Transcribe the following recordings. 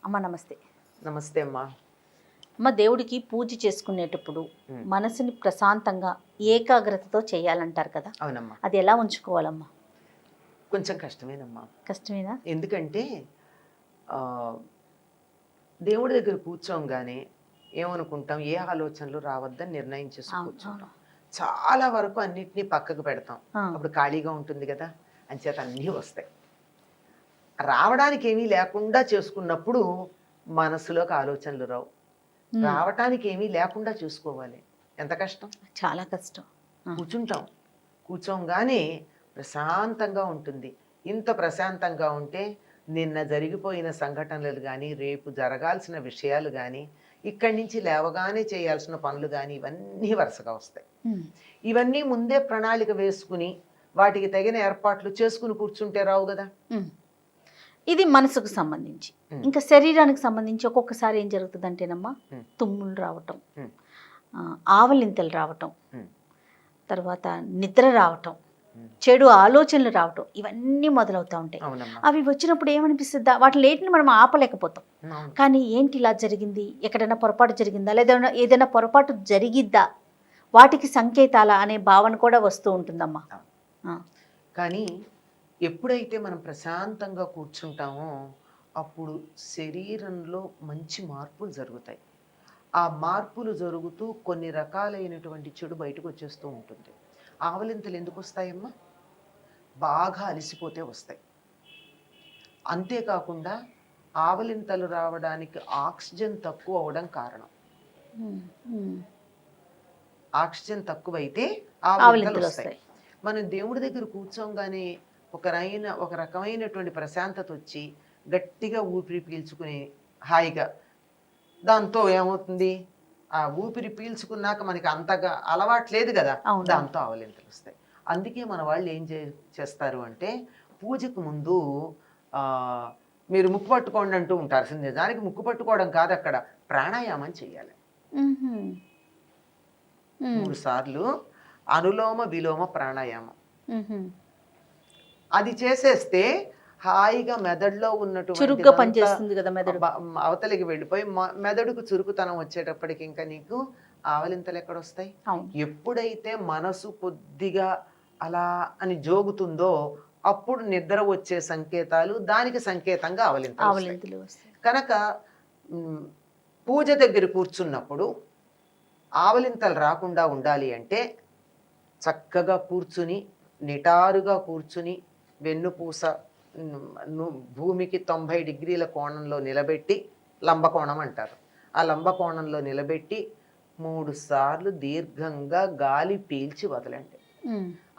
అమ్మ నమస్తే. నమస్తే అమ్మా. అమ్మ, దేవుడికి పూజ చేసుకునేటప్పుడు మనసుని ప్రశాంతంగా ఏకాగ్రతతో చేయాలంటారు కదా, అవునమ్మా. అది ఎలా ఉంచుకోవాలమ్మా? కొంచెం కష్టమేనమ్మా. కష్టమేనా? ఎందుకంటే ఆ, దేవుడి దగ్గర కూర్చోంగానే ఏమనుకుంటాం, ఏ ఆలోచనలు రావద్దని నిర్ణయం చేసి కూర్చుంటాం. చాలా వరకు అన్నిటినీ పక్కకు పెడతాం. అప్పుడు ఖాళీగా ఉంటుంది కదా, అంచేత అన్నీ వస్తాయి. రావడానికి ఏమీ లేకుండా చేసుకున్నప్పుడు మనసులోకి ఆలోచనలు రావు. రావటానికి ఏమీ లేకుండా చూసుకోవాలి. ఎంత కష్టం, చాలా కష్టం. కూర్చుంటాం, కూర్చోంగానే ప్రశాంతంగా ఉంటుంది. ఇంత ప్రశాంతంగా ఉంటే నిన్న జరిగిపోయిన సంఘటనలు కానీ, రేపు జరగాల్సిన విషయాలు కానీ, ఇక్కడి నుంచి లేవగానే చేయాల్సిన పనులు కానీ ఇవన్నీ వరుసగా వస్తాయి. ఇవన్నీ ముందే ప్రణాళిక వేసుకుని వాటికి తగిన ఏర్పాట్లు చేసుకుని కూర్చుంటే రావు కదా. ఇది మనసుకు సంబంధించి. ఇంకా శరీరానికి సంబంధించి ఒక్కొక్కసారి ఏం జరుగుతుంది అంటేనమ్మా, తుమ్ములు రావటం, ఆవలింతలు రావటం, తర్వాత నిద్ర రావటం, చెడు ఆలోచనలు రావటం, ఇవన్నీ మొదలవుతూ ఉంటాయి. అవి వచ్చినప్పుడు ఏమనిపిస్తుందా, వాటి లేటిని మనం ఆపలేకపోతాం. కానీ ఏంటి ఇలా జరిగింది, ఎక్కడైనా పొరపాటు జరిగిందా, లేదా ఏదైనా పొరపాటు జరిగిద్దా, వాటికి సంకేతాల అనే భావన కూడా వస్తూ ఉంటుందమ్మా. కానీ ఎప్పుడైతే మనం ప్రశాంతంగా కూర్చుంటామో అప్పుడు శరీరంలో మంచి మార్పులు జరుగుతాయి. ఆ మార్పులు జరుగుతూ కొన్ని రకాలైనటువంటి చెడు బయటకు వచ్చేస్తూ ఉంటుంది. ఆవలింతలు ఎందుకు వస్తాయమ్మా? బాగా అలసిపోతే వస్తాయి. అంతేకాకుండా ఆవలింతలు రావడానికి ఆక్సిజన్ తక్కువ అవడం కారణం. ఆక్సిజన్ తక్కువైతే ఆవలింతలు వస్తాయి. మనం దేవుడి దగ్గర కూర్చోగానే ఒక రకమైనటువంటి ప్రశాంతత వచ్చి గట్టిగా ఊపిరి పీల్చుకుని హాయిగా, దాంతో ఏమవుతుంది, ఆ ఊపిరి పీల్చుకున్నాక మనకి అంతగా అలవాట్లేదు కదా, దాంతో ఆవలింతలు వస్తాయి. అందుకే మన వాళ్ళు ఏం చేస్తారు అంటే, పూజకు ముందు మీరు ముక్కు పట్టుకోండి అంటూ ఉంటారు. నిజానికి ముక్కు పట్టుకోవడం కాదు, అక్కడ ప్రాణాయామం చేయాలి. 3 సార్లు అనులోమ విలోమ ప్రాణాయామం. అది చేసేస్తే హాయిగా మెదడులో ఉన్నటువంటి అవతలికి వెళ్ళిపోయి మెదడుకు చురుకుతనం వచ్చేటప్పటికి ఇంకా నీకు ఆవలింతలు ఎక్కడొస్తాయి. ఎప్పుడైతే మనసు కొద్దిగా అలా అని జోగుతుందో అప్పుడు నిద్ర వచ్చే సంకేతాలు, దానికి సంకేతంగా ఆవలింతలు వస్తాయి. కనుక పూజ దగ్గర కూర్చున్నప్పుడు ఆవలింతలు రాకుండా ఉండాలి అంటే చక్కగా కూర్చుని, నిటారుగా కూర్చుని, వెన్నుపూస భూమికి 90 డిగ్రీల కోణంలో నిలబెట్టి, లంబకోణం అంటారు, ఆ లంబకోణంలో నిలబెట్టి 3 సార్లు దీర్ఘంగా గాలి పీల్చి వదలండి.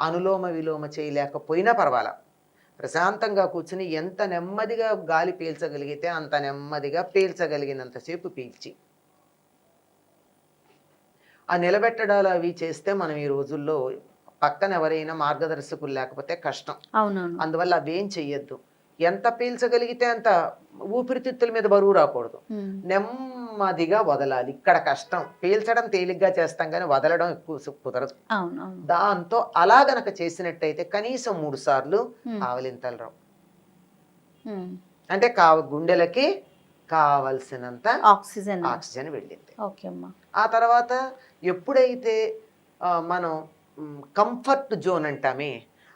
అనులోమ విలోమ చేయలేకపోయినా పర్వాలా, ప్రశాంతంగా కూర్చుని ఎంత నెమ్మదిగా గాలి పీల్చగలిగితే అంత నెమ్మదిగా పీల్చగలిగినంతసేపు పీల్చి, ఆ నిలబెట్టడాలు అవి చేస్తే మనం ఈ రోజుల్లో పక్కన ఎవరైనా మార్గదర్శకులు లేకపోతే కష్టం. అందువల్ల అవేం చెయ్యొద్దు. ఎంత పీల్చగలిగితే అంత, ఊపిరితిత్తుల మీద బరువు రాకూడదు, నెమ్మదిగా వదలాలి. ఇక్కడ కష్టం, పీల్చడం తేలిగ్గా చేస్తాం కానీ వదలడం ఎక్కువ కుదరదు. దాంతో అలా గనక చేసినట్టయితే కనీసం 3 సార్లు ఆవలింతలు రావు. అంటే గుండెలకి కావలసినంత ఆక్సిజన్ వెళ్ళింది. ఆ తర్వాత ఎప్పుడైతే మనం కంఫర్ట్ జోన్ అంటామే,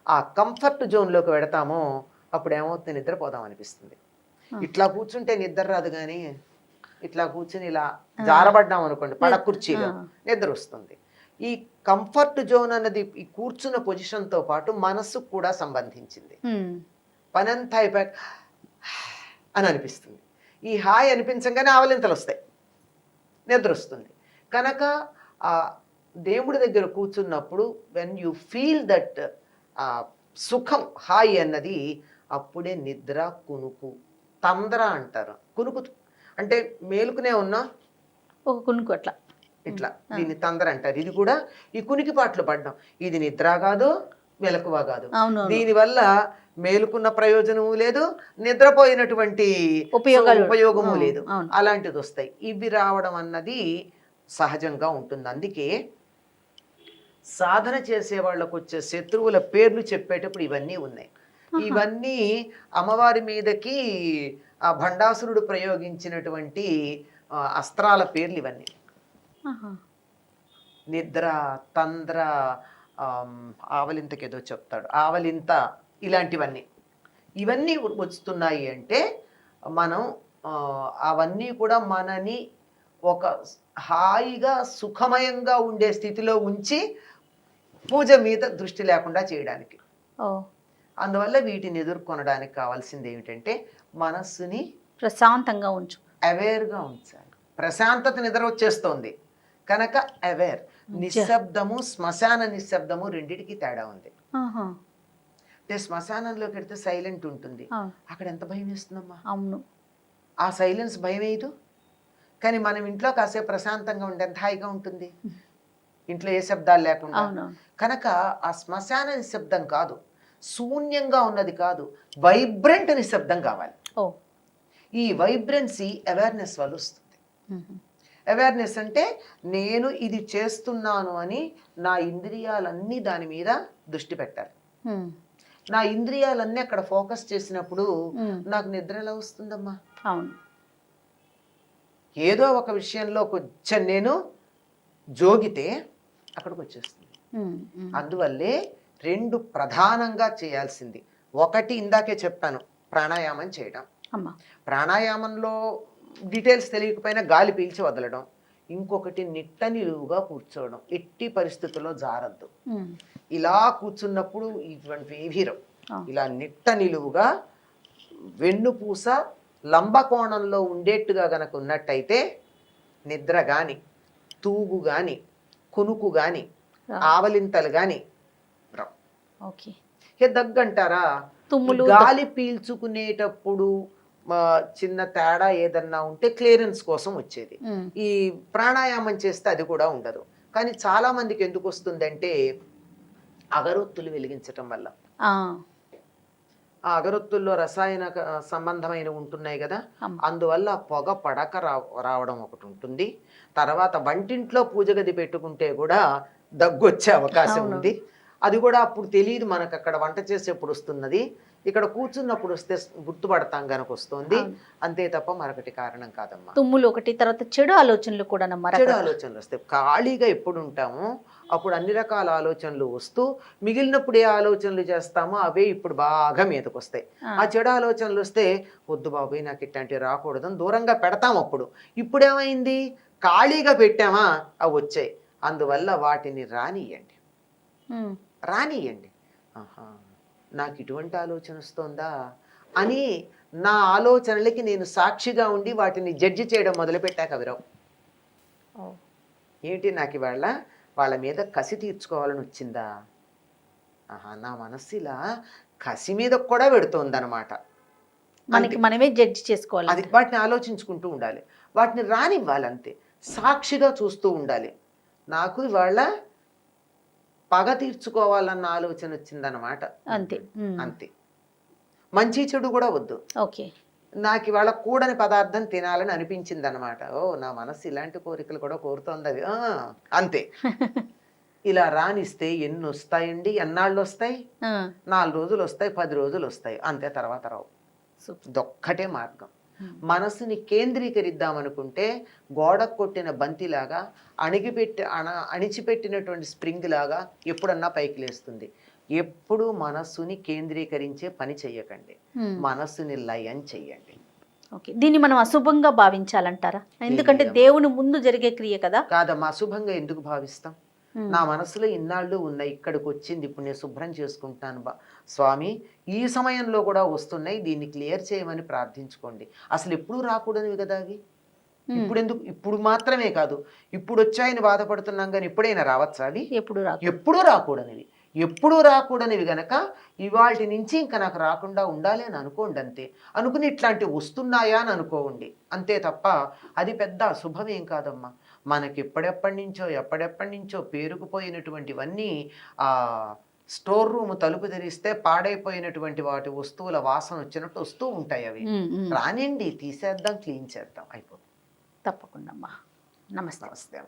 ఆ కంఫర్ట్ జోన్లోకి వెడతామో అప్పుడు ఏమవుతుంది, నిద్రపోదాం అనిపిస్తుంది. ఇట్లా కూర్చుంటే నిద్ర రాదు, కానీ ఇట్లా కూర్చుని ఇలా జారబడ్డాం అనుకోండి పడ కుర్చీలో, నిద్ర వస్తుంది. ఈ కంఫర్ట్ జోన్ అన్నది ఈ కూర్చున్న పొజిషన్తో పాటు మనస్సుకు కూడా సంబంధించింది. పనంతా అయిపోయాక అని అనిపిస్తుంది. ఈ హాయ్ అనిపించగానే ఆవలింతలు వస్తాయి, నిద్ర వస్తుంది. కనుక ఆ దేవుడి దగ్గర కూర్చున్నప్పుడు వెన్ యూ ఫీల్ దట్ సుఖం, హాయి అన్నది, అప్పుడే నిద్ర, కునుకు, తంద్ర అంటారు. కునుకు అంటే మేలుకునే ఉన్నా ఒక కునుకు, అట్లా ఇట్లా, దీన్ని తంద్ర అంటారు. ఇది కూడా ఈ కునికి పాటలు పడ్డం, ఇది నిద్ర కాదు, మెలకువ కాదు. దీనివల్ల మేలుకున్న ప్రయోజనము లేదు, నిద్రపోయినటువంటి ఉపయోగము లేదు. అలాంటిది వస్తాయి. ఇవి రావడం అన్నది సహజంగా ఉంటుంది. అందుకే సాధన చేసే వాళ్ళకు వచ్చే శత్రువుల పేర్లు చెప్పేటప్పుడు ఇవన్నీ ఉన్నాయి. ఇవన్నీ అమ్మవారి మీదకి ఆ భండాసురుడు ప్రయోగించినటువంటి అస్త్రాల పేర్లు ఇవన్నీ. ఆహా. నిద్ర, తంద్ర, ఆవలింతకి ఏదో చెప్తాడు, ఆవలింత, ఇలాంటివన్నీ ఇవన్నీ వస్తున్నాయి అంటే మనం అవన్నీ కూడా మనని ఒక హాయిగా సుఖమయంగా ఉండే స్థితిలో ఉంచి పూజ మీద దృష్టి లేకుండా చేయడానికి. అందువల్ల వీటిని ఎదుర్కొనడానికి కావాల్సింది ఏమిటంటే మనస్సుని ప్రశాంతంగా ఉంచు, అవేర్గా ఉంచాలి. ప్రశాంతత నిద్ర వచ్చేస్తోంది కనుక అవేర్. నిశ్శబ్దము, శ్మశాన నిశ్శబ్దము రెండిటికి తేడా ఉంది. అంటే శ్మశానంలోకి వెళ్తే సైలెంట్ ఉంటుంది, అక్కడ ఎంత భయం వేస్తుందమ్మా. అవును, ఆ సైలెన్స్ భయం వేయదు. కానీ మనం ఇంట్లో కాసేపు ప్రశాంతంగా ఉండే ఎంత హాయిగా ఉంటుంది, ఇంట్లో ఏ శబ్దాలు లేకుండా. కనుక ఆ శ్మశాన నిశ్శబ్దం కాదు, శూన్యంగా ఉన్నది కాదు, వైబ్రెంట్ నిశ్శబ్దం కావాలి. ఈ వైబ్రెన్సీ అవేర్నెస్ వల్ల వస్తుంది. అవేర్నెస్ అంటే నేను ఇది చేస్తున్నాను అని నా ఇంద్రియాలన్నీ దాని మీద దృష్టి పెట్టాలి. నా ఇంద్రియాలన్నీ అక్కడ ఫోకస్ చేసినప్పుడు నాకు నిద్ర ఎలా వస్తుందమ్మా. అవును, ఏదో ఒక విషయంలో కొంచెం నేను జోగితే అక్కడికి వచ్చేస్తుంది. అందువల్లే రెండు ప్రధానంగా చేయాల్సింది. ఒకటి ఇందాకే చెప్పాను, ప్రాణాయామం చేయడం. ప్రాణాయామంలో డీటెయిల్స్ తెలియకపోయినా గాలి పీల్చి వదలడం. ఇంకొకటి నిట్ట నిలువుగా కూర్చోవడం, ఎట్టి పరిస్థితుల్లో జారద్దు. ఇలా కూర్చున్నప్పుడు ఇటువంటి ఏవీరం ఇలా నిట్ట నిలువుగా వెన్నుపూస లంబకోణంలో ఉండేట్టుగా గనక ఉన్నట్టయితే నిద్ర గాని, తూగు గాని, కునుకు గాని, ఆవలింతలు గాని రావు. దగ్గంటారా, గాలి పీల్చుకునేటప్పుడు చిన్న తేడా ఏదన్నా ఉంటే క్లియరెన్స్ కోసం వచ్చేది. ఈ ప్రాణాయామం చేస్తే అది కూడా ఉండదు. కానీ చాలా మందికి ఎందుకు వస్తుందంటే అగరొత్తులు వెలిగించటం వల్ల. ఆ అగరొత్తుల్లో రసాయన సంబంధమైనవి ఉంటున్నాయి కదా, అందువల్ల పొగ పడక రావడం ఒకటి ఉంటుంది. తర్వాత వంటింట్లో పూజ గది పెట్టుకుంటే కూడా దగ్గు వచ్చే అవకాశం ఉంది. అది కూడా అప్పుడు తెలియదు మనకు, అక్కడ వంట చేసేప్పుడు వస్తున్నది, ఇక్కడ కూర్చున్నప్పుడు వస్తే గుర్తుపడతాం గనక వస్తుంది, అంతే తప్ప మరొకటి కారణం కాదమ్మా. తుమ్ములు ఒకటి, తర్వాత చెడు ఆలోచనలు కూడా. చెడు ఆలోచనలు వస్తాయి. ఖాళీగా ఎప్పుడు ఉంటామో అప్పుడు అన్ని రకాల ఆలోచనలు వస్తూ మిగిలినప్పుడు ఏ ఆలోచనలు చేస్తామో అవే ఇప్పుడు బాగా మీదకి వస్తాయి. ఆ చెడు ఆలోచనలు వస్తే వద్దు బాబోయ్ నాకు ఇట్లాంటివి రాకూడదని దూరంగా పెడతాం. అప్పుడు ఇప్పుడేమైంది, ఖాళీగా పెట్టామా అవి వచ్చాయి. అందువల్ల వాటిని రానియండి. ఆహా, నాకు ఇటువంటి ఆలోచన వస్తుందా అని నా ఆలోచనలకి నేను సాక్షిగా ఉండి వాటిని జడ్జి చేయడం మొదలుపెట్టాక విరవు. ఏంటి, నాకు ఇవాళ వాళ్ళ మీద కసి తీర్చుకోవాలని వచ్చిందా, ఆహా, నా మనస్సు ఇలా కసి మీద కూడా పెడుతోంది అనమాట. మనకి మనమే జడ్జి చేసుకోవాలి. అది వాటిని ఆలోచించుకుంటూ ఉండాలి, వాటిని రానివ్వాలి, అంతే. సాక్షిగా చూస్తూ ఉండాలి. నాకు ఇవాళ పగ తీర్చుకోవాలన్న ఆలోచన వచ్చిందనమాట, అంతే అంతే. మంచి చెడు కూడా వద్దు, నాకు ఇవాళ కూడని పదార్థం తినాలని అనిపించింది అనమాట. ఓ, నా మనస్సు ఇలాంటి కోరికలు కూడా కోరుతోంది, అది అంతే. ఇలా రానిస్తే ఎన్ని వస్తాయండి, ఎన్నాళ్ళు వస్తాయి, 4 రోజులు వస్తాయి, 10 రోజులు వస్తాయి, అంతే. తర్వాత రావు. ఇదొక్కటే మార్గం. మనసుని కేంద్రీకరిద్దామనుకుంటే గోడ కొట్టిన బంతిలాగా అణిచిపెట్టినటువంటి స్ప్రింగ్ లాగా ఎప్పుడన్నా పైకి లేస్తుంది. ఎప్పుడు మనస్సుని కేంద్రీకరించే పని చెయ్యకండి, మనస్సుని లయం చెయ్యండి. దీన్ని మనం అశుభంగా భావించాలంటారా? ఎందుకంటే దేవుని ముందు జరిగే క్రియ కదా. కాదమ్మా, అశుభంగా ఎందుకు భావిస్తాం? నా మనసులో ఇన్నాళ్ళు ఉన్నాయి, ఇక్కడికి వచ్చింది, ఇప్పుడు నేను శుభ్రం చేసుకుంటాను స్వామి, ఈ సమయంలో కూడా వస్తున్నాయి, దీన్ని క్లియర్ చేయమని ప్రార్థించుకోండి. అసలు ఎప్పుడు రాకూడనివి కదా అవి. ఇప్పుడు ఎందుకు, ఇప్పుడు మాత్రమే కాదు, ఇప్పుడు వచ్చాయని బాధపడుతున్నాం, కానీ ఎప్పుడైనా రావచ్చా అవి? ఎప్పుడూ రాకూడనివి. ఎప్పుడూ రాకూడనివి గనక ఇవాళ నుంచి ఇంకా నాకు రాకుండా ఉండాలి అని అనుకోండి, అంతే. అనుకుని ఇట్లాంటివి వస్తున్నాయా అని అనుకోండి, అంతే తప్ప అది పెద్ద అశుభమేం కాదమ్మా. మనకి ఎప్పటి నుంచో పేరుకుపోయినటువంటివన్నీ స్టోర్ రూమ్ తలుపు తెరిస్తే పాడైపోయినటువంటి వాటి వస్తువుల వాసన వచ్చినట్టు వస్తూ ఉంటాయి. అవి రానిండి, తీసేద్దాం, క్లీన్ చేద్దాం, అయిపోతుంది. తప్పకుండా అమ్మా. నమస్తే.